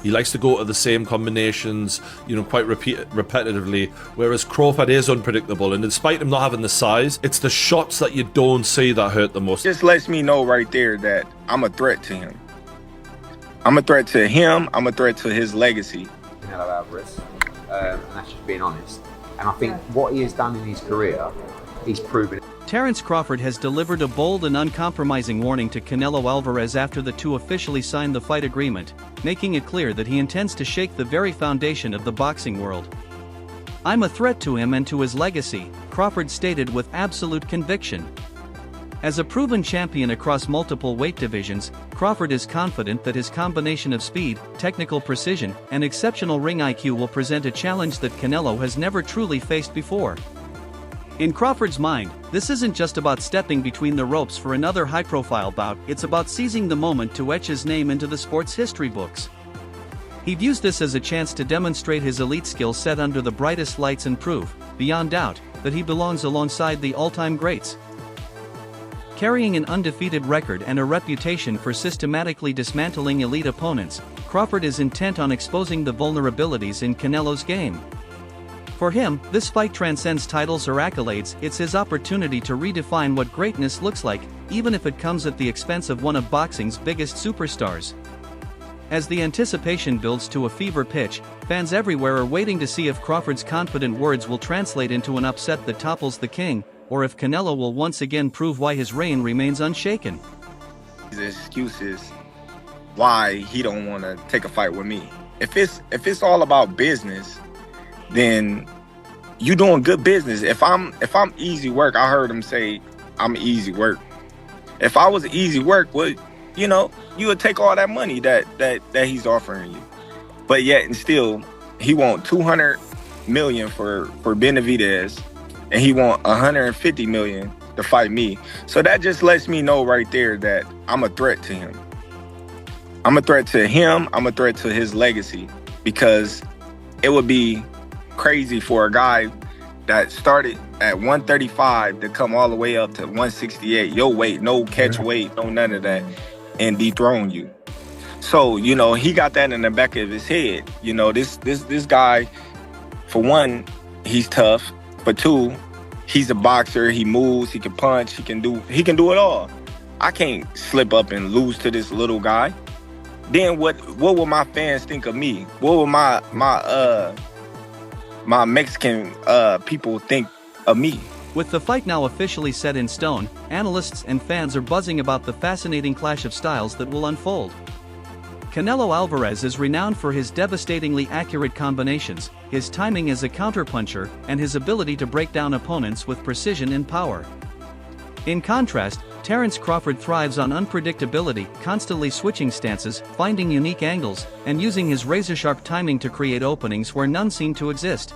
He likes to go to the same combinations, quite repetitively, whereas Crawford is unpredictable, and despite him not having the size, it's the shots that you don't see that hurt the most. Just lets me know right there that I'm a threat to him. I'm a threat to him. I'm a threat to his legacy. Canelo Alvarez, and that's just being honest. And I think what he has done in his career, he's proven. Terence Crawford has delivered a bold and uncompromising warning to Canelo Alvarez after the two officially signed the fight agreement, making it clear that he intends to shake the very foundation of the boxing world. "I'm a threat to him and to his legacy," Crawford stated with absolute conviction. As a proven champion across multiple weight divisions, Crawford is confident that his combination of speed, technical precision, and exceptional ring IQ will present a challenge that Canelo has never truly faced before. In Crawford's mind, this isn't just about stepping between the ropes for another high-profile bout, it's about seizing the moment to etch his name into the sport's history books. He views this as a chance to demonstrate his elite skill set under the brightest lights and prove, beyond doubt, that he belongs alongside the all-time greats. Carrying an undefeated record and a reputation for systematically dismantling elite opponents, Crawford is intent on exposing the vulnerabilities in Canelo's game. For him, this fight transcends titles or accolades, it's his opportunity to redefine what greatness looks like, even if it comes at the expense of one of boxing's biggest superstars. As the anticipation builds to a fever pitch, fans everywhere are waiting to see if Crawford's confident words will translate into an upset that topples the king, or if Canelo will once again prove why his reign remains unshaken. His excuses why he don't want to take a fight with me. If it's all about business, then you doing good business. If I'm easy work, I heard him say I'm easy work. If I was easy work, well, you would take all that money that he's offering you. But yet and still, he want $200 million for Benavidez, and he want $150 million to fight me. So that just lets me know right there that I'm a threat to him. I'm a threat to him. I'm a threat to his legacy, because it would be crazy for a guy that started at 135 to come all the way up to 168, your weight, no catch weight, no none of that, and dethrone you. So, he got that in the back of his head. This guy, for one, he's tough. For two, he's a boxer, he moves, he can punch, he can do it all. I can't slip up and lose to this little guy. Then what will my fans think of me? What will my Mexican people think of me? With the fight now officially set in stone, analysts and fans are buzzing about the fascinating clash of styles that will unfold. Canelo Alvarez is renowned for his devastatingly accurate combinations, his timing as a counterpuncher, and his ability to break down opponents with precision and power. In contrast, Terence Crawford thrives on unpredictability, constantly switching stances, finding unique angles, and using his razor-sharp timing to create openings where none seem to exist.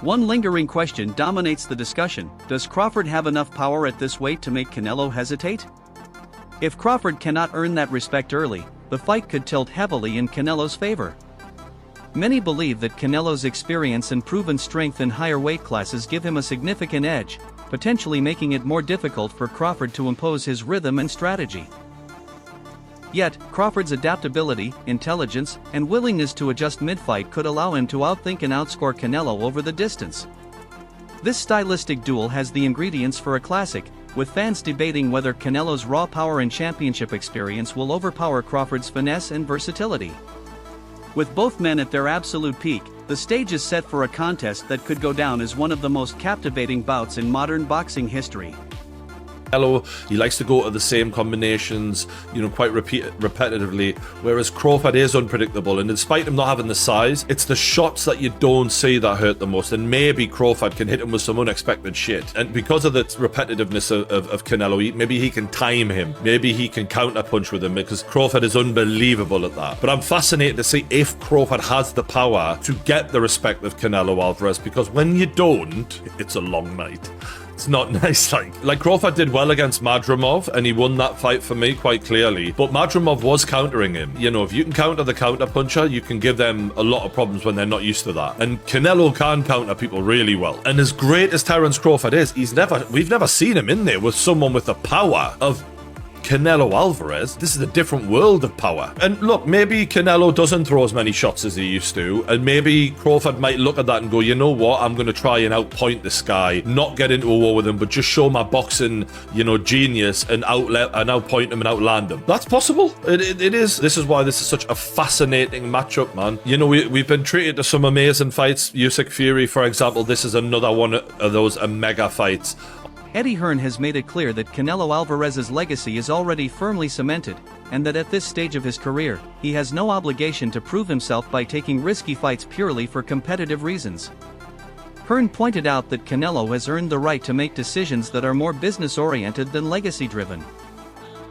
One lingering question dominates the discussion: does Crawford have enough power at this weight to make Canelo hesitate? If Crawford cannot earn that respect early, the fight could tilt heavily in Canelo's favor. Many believe that Canelo's experience and proven strength in higher weight classes give him a significant edge, potentially making it more difficult for Crawford to impose his rhythm and strategy. Yet, Crawford's adaptability, intelligence, and willingness to adjust mid-fight could allow him to outthink and outscore Canelo over the distance. This stylistic duel has the ingredients for a classic, with fans debating whether Canelo's raw power and championship experience will overpower Crawford's finesse and versatility. With both men at their absolute peak, the stage is set for a contest that could go down as one of the most captivating bouts in modern boxing history. Canelo, he likes to go to the same combinations, quite repetitively, whereas Crawford is unpredictable, and despite him not having the size, it's the shots that you don't see that hurt the most, and maybe Crawford can hit him with some unexpected shit. And because of the repetitiveness of Canelo, maybe he can time him, maybe he can counterpunch with him, because Crawford is unbelievable at that. But I'm fascinated to see if Crawford has the power to get the respect of Canelo Alvarez, because when you don't, it's a long night. It's not nice. Like Crawford did well against Madrimov, and he won that fight for me quite clearly. But Madrimov was countering him. If you can counter the counter puncher, you can give them a lot of problems when they're not used to that. And Canelo can counter people really well. And as great as Terence Crawford is, we've never seen him in there with someone with the power of Canelo Alvarez, this is a different world of power. And look, maybe Canelo doesn't throw as many shots as he used to, and maybe Crawford might look at that and go, you know what, I'm going to try and outpoint this guy, not get into a war with him, but just show my boxing, genius and outpoint him and outland him. That's possible. It is. This is why this is such a fascinating matchup, man. We've been treated to some amazing fights. Usyk Fury, for example, this is another one of those mega fights. Eddie Hearn has made it clear that Canelo Alvarez's legacy is already firmly cemented, and that at this stage of his career, he has no obligation to prove himself by taking risky fights purely for competitive reasons. Hearn pointed out that Canelo has earned the right to make decisions that are more business-oriented than legacy-driven.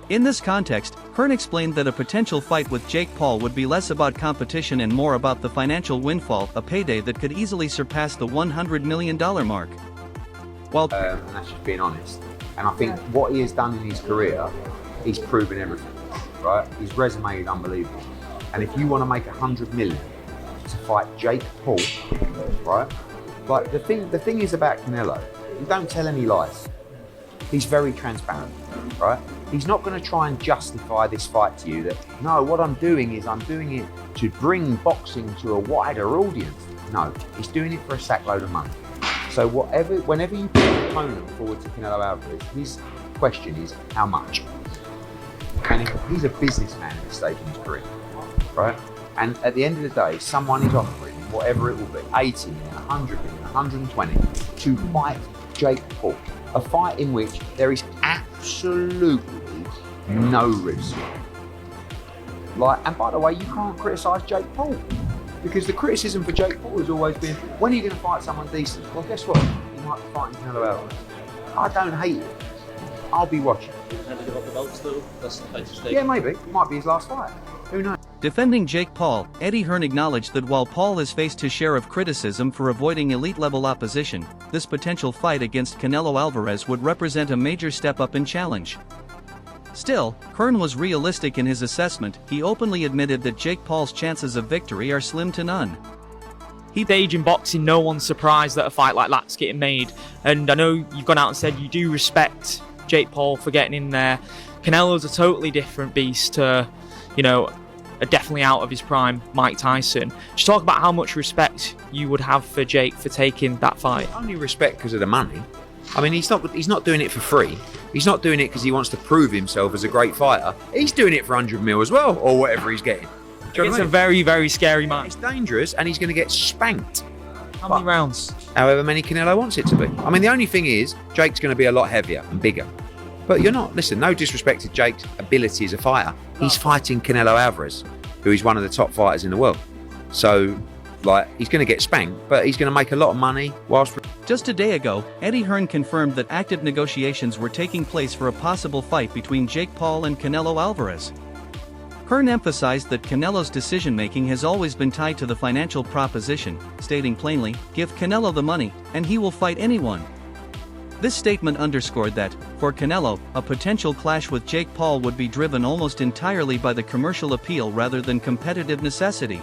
In this context, Hearn explained that a potential fight with Jake Paul would be less about competition and more about the financial windfall, a payday that could easily surpass the $100 million mark. And that's just being honest. And I think what he has done in his career, he's proven everything, right? His resume is unbelievable. And if you want to make $100 million to fight Jake Paul, right? Like the thing is about Canelo, he don't tell any lies. He's very transparent, right? He's not going to try and justify this fight to you that, no, what I'm doing is I'm doing it to bring boxing to a wider audience. No, he's doing it for a sackload of money. So whenever you put an opponent forward to Canelo Alvarez, his question is, how much? And he's a businessman at this stage in his career, right? And at the end of the day, someone is offering whatever it will be, 80 million, 100 million, 120, to fight Jake Paul. A fight in which there is absolutely no risk. And by the way, you can't criticise Jake Paul. Because the criticism for Jake Paul has always been, when are you going to fight someone decent? Well, guess what? You might be fighting Canelo Alvarez. I don't hate it. I'll be watching. Yeah, maybe. It might be his last fight. Who knows? Defending Jake Paul, Eddie Hearn acknowledged that while Paul has faced his share of criticism for avoiding elite-level opposition, this potential fight against Canelo Alvarez would represent a major step up in challenge. Still, Hearn was realistic in his assessment. He openly admitted that Jake Paul's chances of victory are slim to none. Stage in boxing, no one's surprised that a fight like that's getting made. And I know you've gone out and said you do respect Jake Paul for getting in there. Canelo's a totally different beast to, a definitely out of his prime Mike Tyson. Just talk about how much respect you would have for Jake for taking that fight. Only respect because of the money. I mean, he's not doing it for free. He's not doing it because he wants to prove himself as a great fighter. He's doing it for 100 mil as well, or whatever he's getting. It's a very, very scary match. It's dangerous, and he's going to get spanked. How many rounds? However many Canelo wants it to be. I mean, the only thing is, Jake's going to be a lot heavier and bigger. But listen, no disrespect to Jake's ability as a fighter. He's fighting Canelo Alvarez, who is one of the top fighters in the world. So, he's going to get spanked, but he's going to make a lot of money whilst... Just a day ago, Eddie Hearn confirmed that active negotiations were taking place for a possible fight between Jake Paul and Canelo Alvarez. Hearn emphasized that Canelo's decision-making has always been tied to the financial proposition, stating plainly, give Canelo the money, and he will fight anyone. This statement underscored that, for Canelo, a potential clash with Jake Paul would be driven almost entirely by the commercial appeal rather than competitive necessity.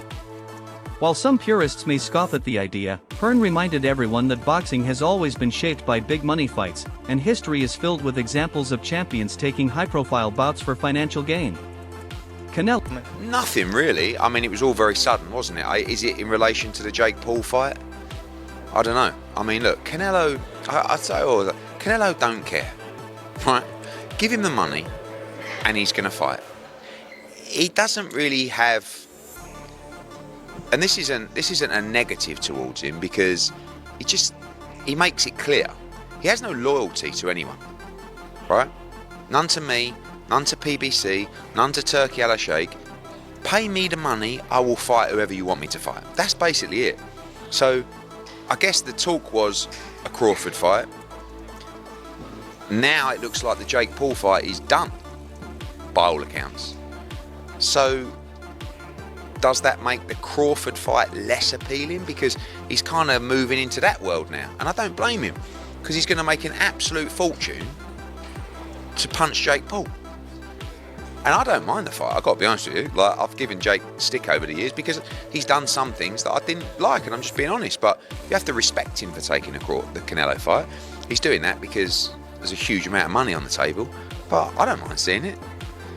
While some purists may scoff at the idea, Hearn reminded everyone that boxing has always been shaped by big money fights, and history is filled with examples of champions taking high-profile bouts for financial gain. Canelo... Nothing really. I mean, it was all very sudden, wasn't it? Is it in relation to the Jake Paul fight? I don't know. I mean, look, Canelo... I'd say Canelo don't care, right? Give him the money, and he's going to fight. He doesn't really have... And this isn't a negative towards him, because he makes it clear. He has no loyalty to anyone, right? None to me, none to PBC, none to Turki Al-Sheikh. Pay me the money, I will fight whoever you want me to fight. That's basically it. So, I guess the talk was a Crawford fight. Now it looks like the Jake Paul fight is done, by all accounts. So, does that make the Crawford fight less appealing? Because he's kind of moving into that world now. And I don't blame him, because he's going to make an absolute fortune to punch Jake Paul. And I don't mind the fight, I've got to be honest with you. I've given Jake stick over the years because he's done some things that I didn't like, and I'm just being honest. But you have to respect him for taking the Canelo fight. He's doing that because there's a huge amount of money on the table. but I don't mind seeing it.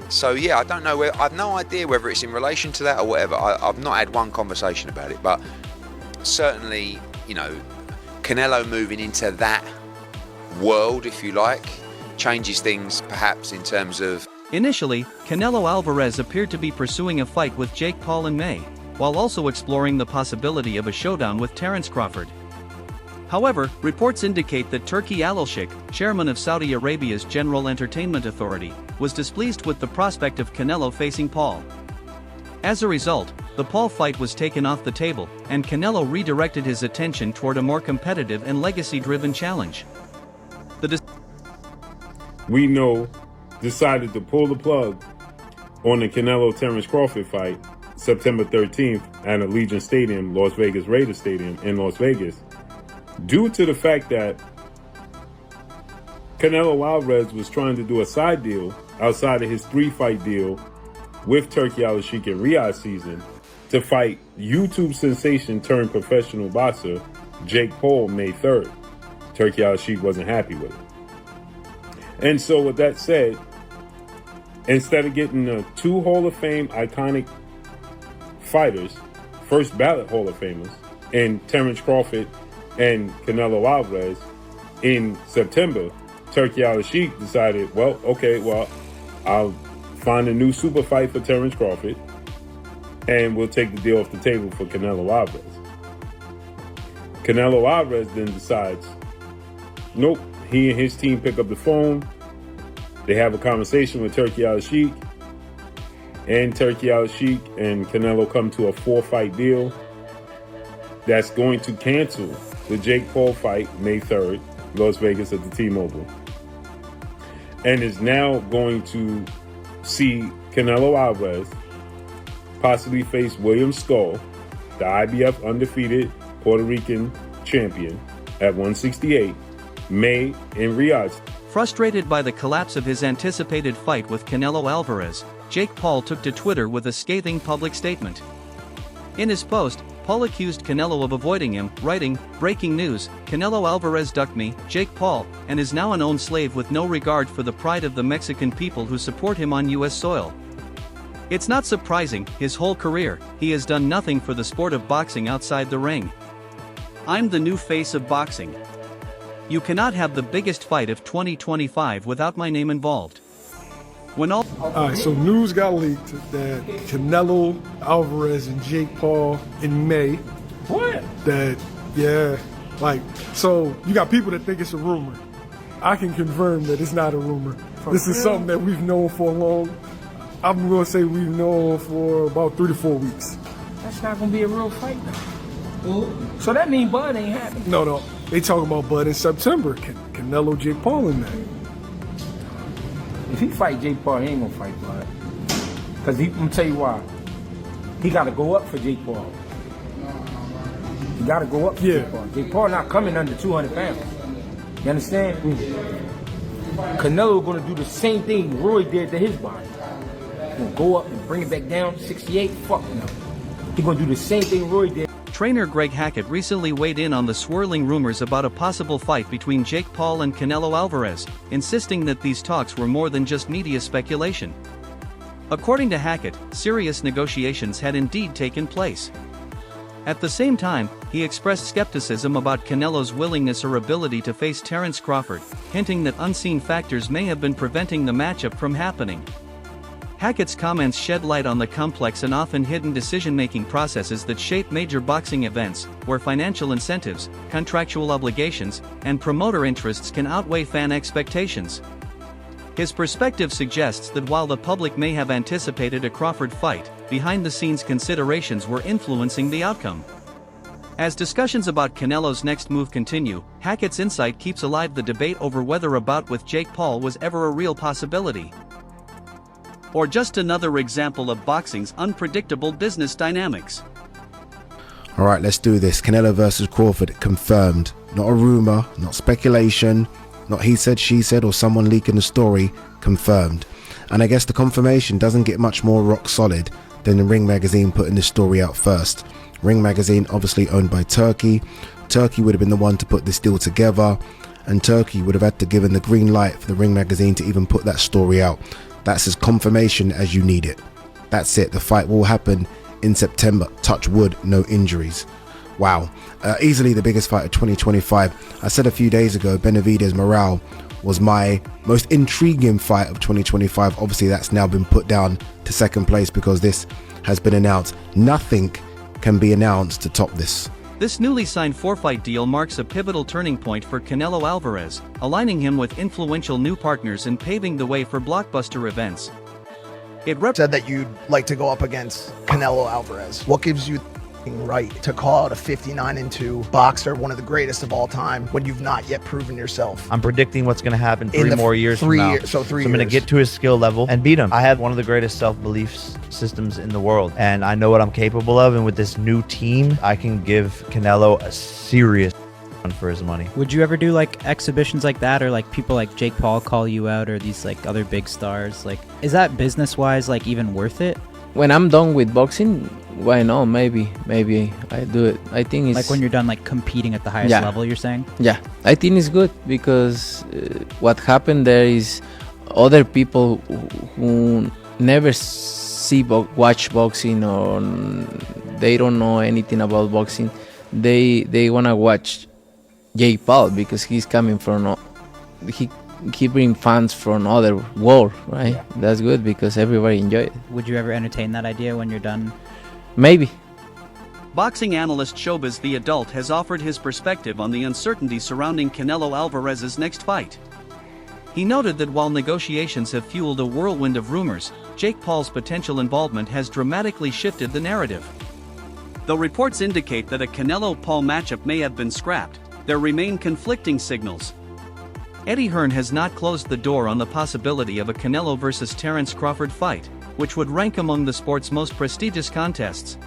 So yeah, I don't know I've no idea whether it's in relation to that or whatever. I've not had one conversation about it, but certainly, you know, Canelo moving into that world, if you like, changes things perhaps in terms of... Initially, Canelo Alvarez appeared to be pursuing a fight with Jake Paul in May, while also exploring the possibility of a showdown with Terence Crawford. However, reports indicate that Turki Al-Sheikh, chairman of Saudi Arabia's General Entertainment Authority, was displeased with the prospect of Canelo facing Paul. As a result, the Paul fight was taken off the table, and Canelo redirected his attention toward a more competitive and legacy-driven challenge. We know decided to pull the plug on the Canelo Terence Crawford fight September 13th at Allegiant Stadium, Las Vegas Raiders Stadium in Las Vegas, due to the fact that Canelo Alvarez was trying to do a side deal outside of his 3-fight deal with Turki Al-Sheikh in Riyadh season to fight YouTube sensation turned professional boxer Jake Paul May 3rd. Turki Al-Sheikh wasn't happy with it. And so with that said, instead of getting the 2 Hall of Fame iconic fighters, first ballot Hall of Famers, in Terence Crawford and Canelo Alvarez in September, Turki Al-Sheikh decided, well, okay, well, I'll find a new super fight for Terence Crawford and we'll take the deal off the table for Canelo Alvarez. Canelo Alvarez then decides, nope, he and his team pick up the phone, they have a conversation with Turki Al-Sheikh, and Turki Al-Sheikh and Canelo come to a 4-fight deal that's going to cancel the Jake Paul fight May 3rd, Las Vegas at the T-Mobile, and is now going to see Canelo Alvarez possibly face William Skull, the IBF undefeated Puerto Rican champion, at 168, May in Riyadh. Frustrated by the collapse of his anticipated fight with Canelo Alvarez, Jake Paul took to Twitter with a scathing public statement. In his post, Paul accused Canelo of avoiding him, writing, "Breaking news, Canelo Alvarez ducked me, Jake Paul, and is now an own slave with no regard for the pride of the Mexican people who support him on US soil." It's not surprising, his whole career, he has done nothing for the sport of boxing outside the ring. I'm the new face of boxing. You cannot have the biggest fight of 2025 without my name involved. Alright, so news got leaked that Canelo Alvarez and Jake Paul in May. What? That, yeah, like, so you got people that think it's a rumor. I can confirm that it's not a rumor. This is something that we've known for a long, I'm going to say we've known for about 3 to 4 weeks. That's not gonna be a real fight now. So that means Bud ain't happening. No, they talking about Bud in September. Canelo, Jake Paul in that. If he fight Jake Paul, he ain't gonna fight Bud. Cause I'm gonna tell you why. He gotta go up for Jake Paul. He gotta go up for Jake Paul. Jake Paul not coming under 200 pounds. You understand? Canelo gonna do the same thing Roy did to his body. He's gonna go up and bring it back down to 68. Fuck no. He gonna do the same thing Roy did. Trainer Greg Hackett recently weighed in on the swirling rumors about a possible fight between Jake Paul and Canelo Alvarez, insisting that these talks were more than just media speculation. According to Hackett, serious negotiations had indeed taken place. At the same time, he expressed skepticism about Canelo's willingness or ability to face Terence Crawford, hinting that unseen factors may have been preventing the matchup from happening. Hackett's comments shed light on the complex and often hidden decision-making processes that shape major boxing events, where financial incentives, contractual obligations, and promoter interests can outweigh fan expectations. His perspective suggests that while the public may have anticipated a Crawford fight, behind-the-scenes considerations were influencing the outcome. As discussions about Canelo's next move continue, Hackett's insight keeps alive the debate over whether a bout with Jake Paul was ever a real possibility. Or just another example of boxing's unpredictable business dynamics. All right, let's do this. Canelo versus Crawford confirmed. Not a rumor, not speculation, not he said, she said, or someone leaking the story. Confirmed. And I guess the confirmation doesn't get much more rock solid than the Ring Magazine putting this story out first. Ring Magazine, obviously owned by Turkey. Turkey would have been the one to put this deal together. and Turkey would have had to given the green light for the Ring magazine to even put that story out. That's as confirmation as you need it. That's it. The fight will happen in September. Touch wood, no injuries. Wow. Easily the biggest fight of 2025. I said a few days ago, Benavidez Morale was my most intriguing fight of 2025. Obviously, that's now been put down to second place because this has been announced. Nothing can be announced to top this. This newly signed 4-fight deal marks a pivotal turning point for Canelo Alvarez, aligning him with influential new partners and paving the way for blockbuster events. It said that you'd like to go up against Canelo Alvarez. What gives you the right to call out a 59-2 boxer, one of the greatest of all time, when you've not yet proven yourself? I'm predicting what's going to happen 3 more years from now. So I'm going to get to his skill level and beat him. I have one of the greatest self-belief systems in the world, and I know what I'm capable of, and with this new team, I can give Canelo a serious for his money. Would you ever do like exhibitions like that, or like people like Jake Paul call you out, or these like other big stars? Like, is that business wise like even worth it? When I'm done with boxing, why not? Maybe I do it. I think it's like when you're done like competing at the highest level, you're saying? Yeah, I think it's good because what happened there is other people who never watch boxing, or they don't know anything about boxing, they want to watch Jake Paul because he's coming from he bring fans from other world, right? Yeah. That's good because everybody enjoy it. Would you ever entertain that idea when you're done? Maybe. Boxing analyst Showbiz the Adult has offered his perspective on the uncertainty surrounding Canelo Alvarez's next fight. He noted that while negotiations have fueled a whirlwind of rumors, Jake Paul's potential involvement has dramatically shifted the narrative. Though reports indicate that a Canelo-Paul matchup may have been scrapped, there remain conflicting signals. Eddie Hearn has not closed the door on the possibility of a Canelo versus Terence Crawford fight, which would rank among the sport's most prestigious contests.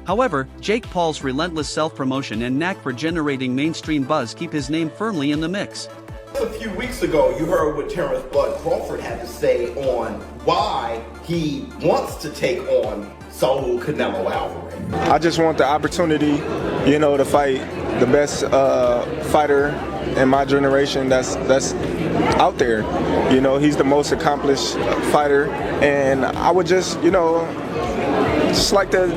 However, Jake Paul's relentless self-promotion and knack for generating mainstream buzz keep his name firmly in the mix. A few weeks ago, you heard what Terence "Bud" Crawford had to say on why he wants to take on Saul Canelo Alvarez. I just want the opportunity, to fight the best fighter in my generation that's out there. He's the most accomplished fighter, and I would just like to,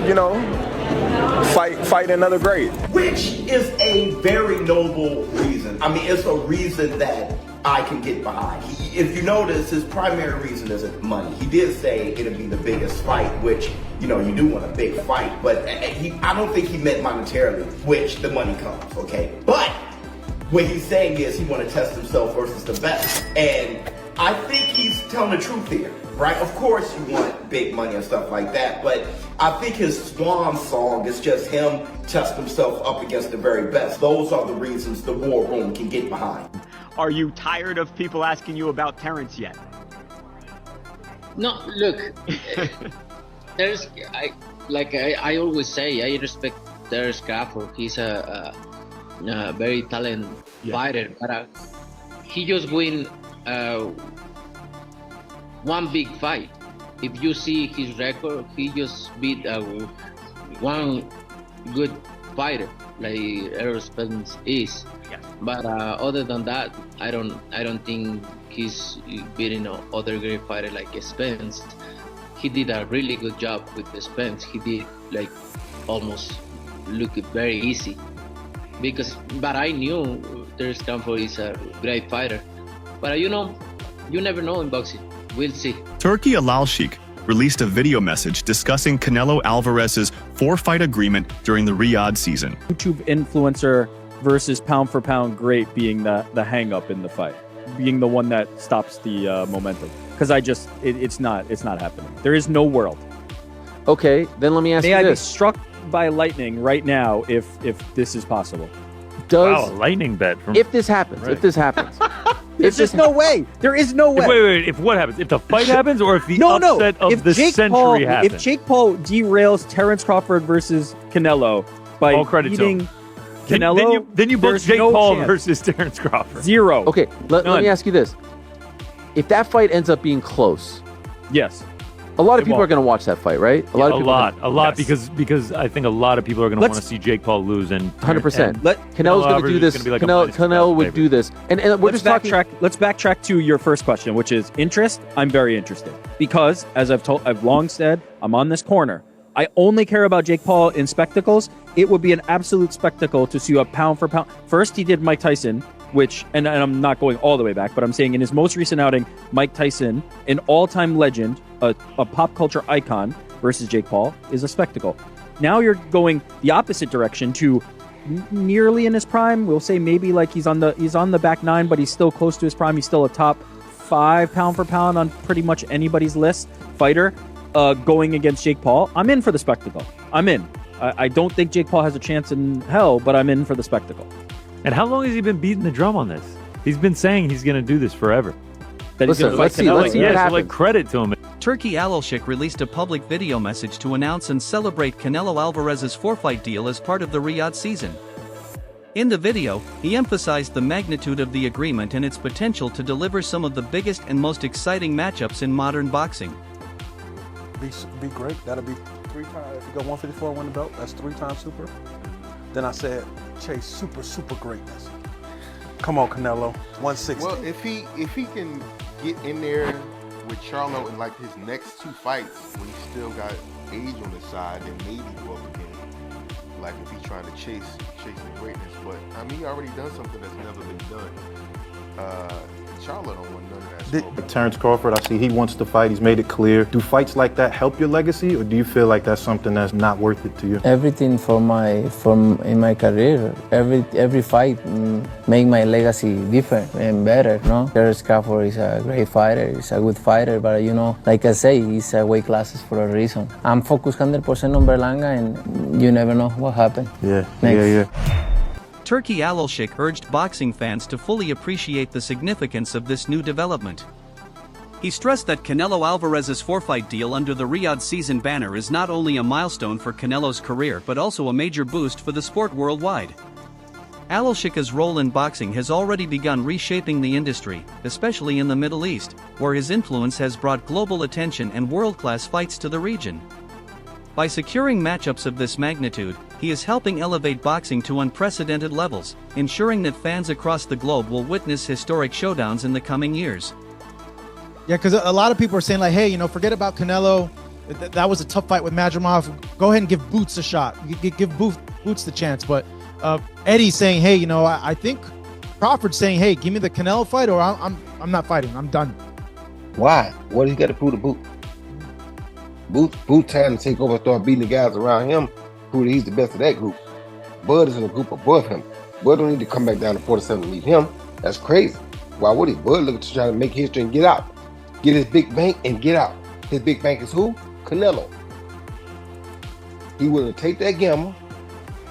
fight another great. Which is a very noble reason. I mean, it's a reason that I can get behind. If you notice, his primary reason isn't money. He did say it'll be the biggest fight, which, you do want a big fight, but I don't think he meant monetarily, which the money comes, okay? But what he's saying is he want to test himself versus the best. And I think he's telling the truth here, right? Of course you want big money and stuff like that, but I think his swan song is just him testing himself up against the very best. Those are the reasons the war room can get behind. Are you tired of people asking you about Terence yet? No, look, I always say, I respect Terence Crawford. He's a very talented fighter, but he just win one big fight. If you see his record, he just beat one good fighter like Errol Spence is. Yeah. But other than that, I don't think he's beating other great fighter like Spence. He did a really good job with the Spence. He did almost look very easy. But I knew Terence Crawford is a great fighter. But you never know in boxing. We'll see. Turki Alalshik released a video message discussing Canelo Alvarez's 4-fight agreement during the Riyadh season. YouTube influencer versus pound for pound great being the hang up in the fight, being the one that stops the momentum. Because it's not happening. There is no world. Okay, then let me ask you this. May I be struck by lightning right now if this is possible? Wow, lightning bet. If this happens, right. If this happens. There's just no way. There is no way. Wait. If what happens? If the fight happens, or if the upset of the century happens? If Jake Paul derails Terence Crawford versus Canelo by beating Canelo, then you book Jake Paul versus Terence Crawford. 0. Okay, let me ask you this: if that fight ends up being close, yes, A lot of people are going to watch that fight, right? A lot of people. Because I think a lot of people are going to want to see Jake Paul lose, and 100%. Canelo's going to do this. Like Canelo would do this, and we're let's just talking. Let's backtrack to your first question, which is interest. I'm very interested because, as I've long said, I'm on this corner. I only care about Jake Paul in spectacles. It would be an absolute spectacle to see a pound for pound. First, he did Mike Tyson, which, and I'm not going all the way back, but I'm saying in his most recent outing, Mike Tyson, an all-time legend, a pop culture icon, versus Jake Paul is a spectacle. Now you're going the opposite direction to nearly in his prime. We'll say maybe like he's on the back nine, but he's still close to his prime. He's still a top 5 pound for pound on pretty much anybody's list fighter. Going against Jake Paul, I'm in for the spectacle. I'm in. I don't think Jake Paul has a chance in hell, but I'm in for the spectacle. And how long has he been beating the drum on this? He's been saying he's going to do this forever. Let's see what happens. Credit to him. Turkey Alshik released a public video message to announce and celebrate Canelo Alvarez's 4-fight deal as part of the Riyadh season. In the video, he emphasized the magnitude of the agreement and its potential to deliver some of the biggest and most exciting matchups in modern boxing. Be great. That'll be 3 times. If you go 154 and win the belt, that's 3 times super. Then I said, chase super greatness. Come on, Canelo, 160. Well, if he can get in there with Charlo in like his next 2 fights, when he's still got age on his side, then maybe go up again. Like if he's trying to chase the greatness, but I mean, he already done something that's never been done. Charlo don't want none of that smoke. Terence Crawford, I see he wants to fight. He's made it clear. Do fights like that help your legacy, or do you feel like that's something that's not worth it to you? Everything in my career, every fight make my legacy different and better. No, Terence Crawford is a great fighter. He's a good fighter, but like I say, he's weight classes for a reason. I'm focused 100% on Berlanga, and you never know what happened. Yeah. Turkey Alshik urged boxing fans to fully appreciate the significance of this new development. He stressed that Canelo Alvarez's 4-fight deal under the Riyadh season banner is not only a milestone for Canelo's career but also a major boost for the sport worldwide. Alshik's role in boxing has already begun reshaping the industry, especially in the Middle East, where his influence has brought global attention and world-class fights to the region. By securing matchups of this magnitude, he is helping elevate boxing to unprecedented levels, ensuring that fans across the globe will witness historic showdowns in the coming years. Yeah, because a lot of people are saying like, hey, forget about Canelo. That was a tough fight with Madrimov. Go ahead and give Boots a shot. Give Boots the chance. But Eddie's saying, hey, I think Crawford's saying, hey, give me the Canelo fight or I'm not fighting. I'm done. Why? What do you got to prove to Boots? Boots trying to take over and start beating the guys around him. Prove that he's the best of that group. Bud is in a group above him. Bud don't need to come back down to 47 to meet him. That's crazy. Why would he? Bud looking to try to make history and get out. Get his big bank and get out. His big bank is who? Canelo. He willing to take that gamble,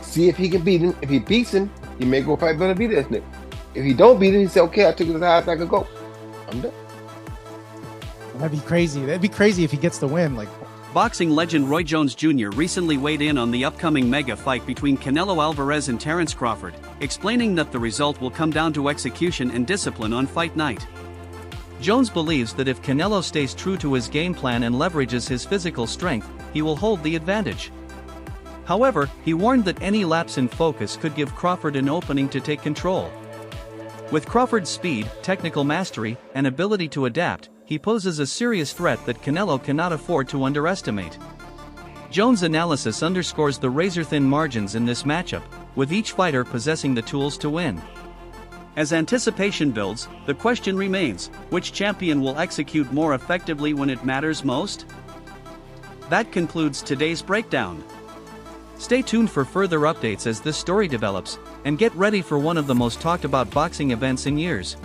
see if he can beat him. If he beats him, he may go fight Benavidez nigga. If he don't beat him, he say, okay, I took it as high as I could go. I'm done. That'd be crazy. That'd be crazy if he gets the win. Boxing legend Roy Jones Jr. recently weighed in on the upcoming mega fight between Canelo Alvarez and Terence Crawford, explaining that the result will come down to execution and discipline on fight night. Jones believes that if Canelo stays true to his game plan and leverages his physical strength, he will hold the advantage. However, he warned that any lapse in focus could give Crawford an opening to take control. With Crawford's speed, technical mastery, and ability to adapt, he poses a serious threat that Canelo cannot afford to underestimate. Jones' analysis underscores the razor-thin margins in this matchup, with each fighter possessing the tools to win. As anticipation builds, the question remains, which champion will execute more effectively when it matters most? That concludes today's breakdown. Stay tuned for further updates as this story develops, and get ready for one of the most talked about boxing events in years.